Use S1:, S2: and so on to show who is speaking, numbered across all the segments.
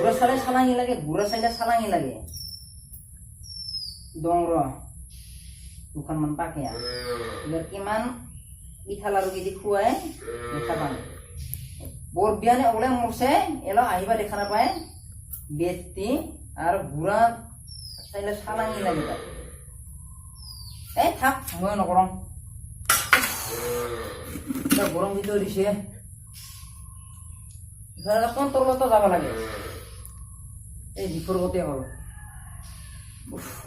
S1: গুড়া চালে চালাঙি লাগে, গুড়া চাইলে চালাঙি লাগে। দং ৰ দুখনমান পাকে ইয়াৰ কিমান পিঠা লাৰু কেজি খুৱাই দেখা পাম। বৰ বিয়ানে ওলাই মৰছে এলা আহিবা দেখা নাপায় বেটি আৰু গুড়া চাইলে চালাঙি লাগে তাক। এই থাক মই নকৰম, গৰম ভিতৰত দিছে কণ্ট্ৰলতো যাব লাগে। এই দিশৰ গতে হ'ল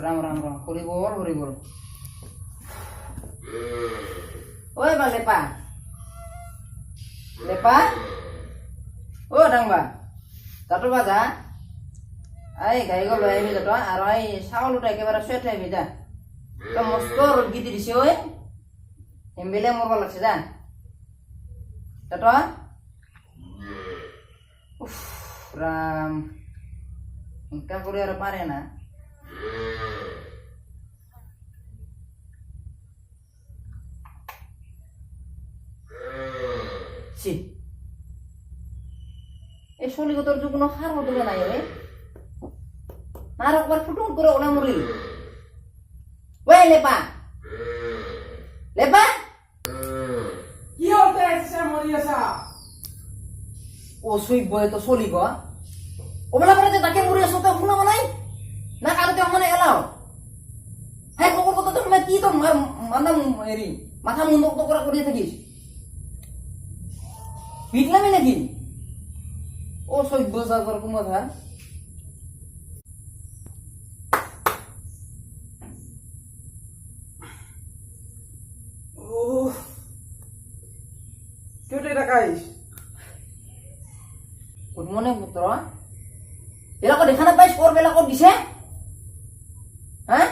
S1: ৰাম ৰাম ৰাম হৰি বল হৰি বল। ঐ বা লেপা লেপা ও ডাংবা তাতো বা যা এই গাই গল লৈ আহিবি যা আৰু এই চাউলটো একেবাৰে চুৱে থৈ আহিবি যা। তই মস্ত ৰ'দ গীতি দিছে ঐ, হেম্বেলে মৰব লাগছে যা তাতো। উফ ৰাম এনেকা কৰি আৰু পাৰে না। এই চলিগতর যে কোনো সার হতো নাই রে আর একবার ফুটুন করে ওলা মরি। ওই লেপা লেপা
S2: কি হতে আছে মরি আসা?
S1: ও সুই বয় তো চলিব ওবেলা করে যে তাকে মরি আসো তো শুনাব নাই না কারোতে মানে এলাও। হ্যাঁ খবর কথা তো কি তো মাথা হেরি মাথা মুন্ডক তো করে থাকিস পিটলামি নাকি? ও সভ্য জাগর কুমার
S2: কেটে টাকাইস
S1: গুড মর্নিং পুত্র। এলাকা দেখা না পাইস ওর বেলা দিছে হ্যাঁ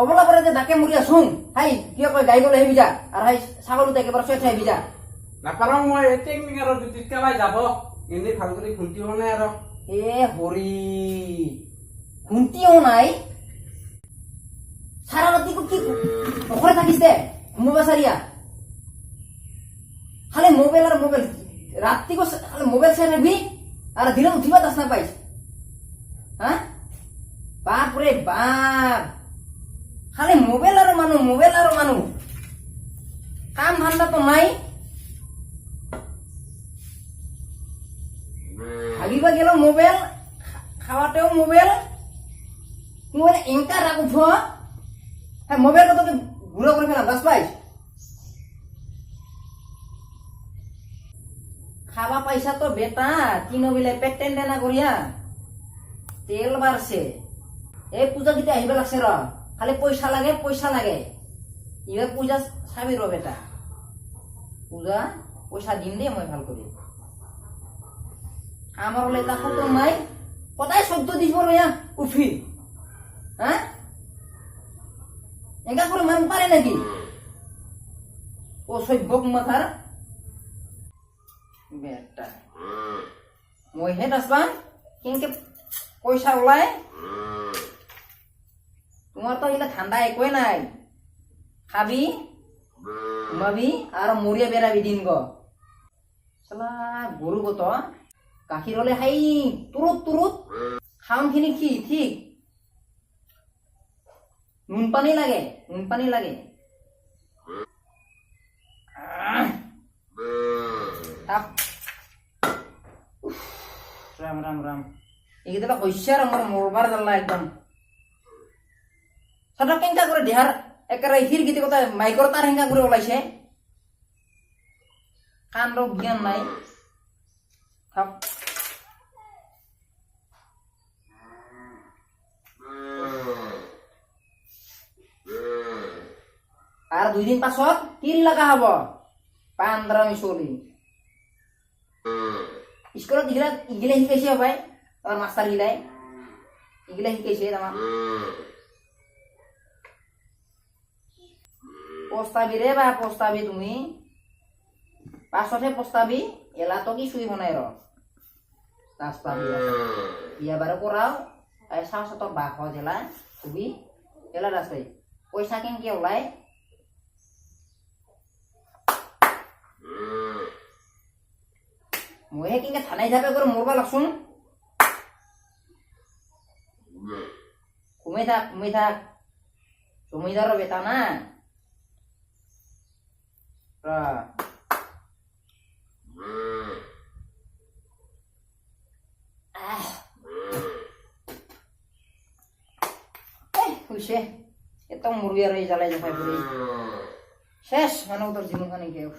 S1: অবলা করে যে ডাকে মরি আসুন হাই কি কয় গাই গলে হেবি যা আর হাই ছাগলতে একেবারে চুয়ে হেবি যা।
S2: নাপারং মই টেকনিক আর বিদ্যুৎ কালাই যাব এনে ভাল করে খুলতি হল নাই আর
S1: এ হরি খুন্তিও নাই সারা রাতি কি ঘরে থাকিস দে ঘুমবা সারিয়া খালি মোবাইল আর মোবাইল রাত্রি খালি মোবাইল চাই থাকবি আর দিনে উঠিবা দাস না পাইস। হ্যাঁ বাপ রে বাপ খালি মোবাইল আর মানুষ কাম ধান্দা তো নাই। ভাগিবা গেল মোবাইল খাওয়াতেও মোবাইল মোবাইল এঙ্কা রাখ উঠ হ্যাঁ মোবাইল কত ঘুরে করে ফেলাম গাছ পাইস। খাবা পয়সা তো বেটা তিন বিলে পেটেন দেনা করিয়া তেল বাড়ছে। এই পূজা দিতে আহিব লাগছে র খালি পয়সা লাগে এবার পূজা চাবি র বেটা পূজা পয়সা দিম দে মই ভাল করি। আমার হলে তা খতম নাই কোথায় শব্দ দিব রইয়া উঠি হ্যাঁ একা করে মান পারে নাকি? ও সভ্যক মাথার বেটা মই হে আসবা কিন্তু পয়সা ওলাই তোমার তো এগুলা ঠান্ডা একই নাই খাবি ঘুমাবি আর মরিয়া বেড়াবি দিন গো শালা গরু গো তো গাখীর হলে হাই তুরুত খাম খিনি কি ঠিক নুন পানি লাগে রাম রাম রাম এইকেইটা কৈছে আর আমার মরবার জানলা একদম সদা কেঙ্কা করে দেহার একেবারে হির গীতি কথা মাইকর তার হেঙ্কা করে ওলাইছে কাণ্ড জ্ঞান নাই। থাক আর 2 দিন পাছত তিল লাগা হব 15 চলি স্কুলত ইগিলা শিকাইছে হবাই আর মাস্টার গিলাই ইগিলা শিকাইছে আমার পস্তাবি রে বা পস্তাবি তুমি পাছতহে পস্তাবি এলা তো কি শুই বনাই র তাস পাবি বিয়া বারে করাও এই সাও সাতক বাঘ জেলা তুমি এলা রাস্তাই পয়সা কেনকে ওলাই মই কেনকে থানাই যাবে করে মরবা লাগছুন ঘুমাই থাক জমিদাৰৰ বেটা না শুইছে এত মুরগি আর এই জ্বালাই দেখায় পড়ে শেষ মানে তোর জীবন খানে কেউ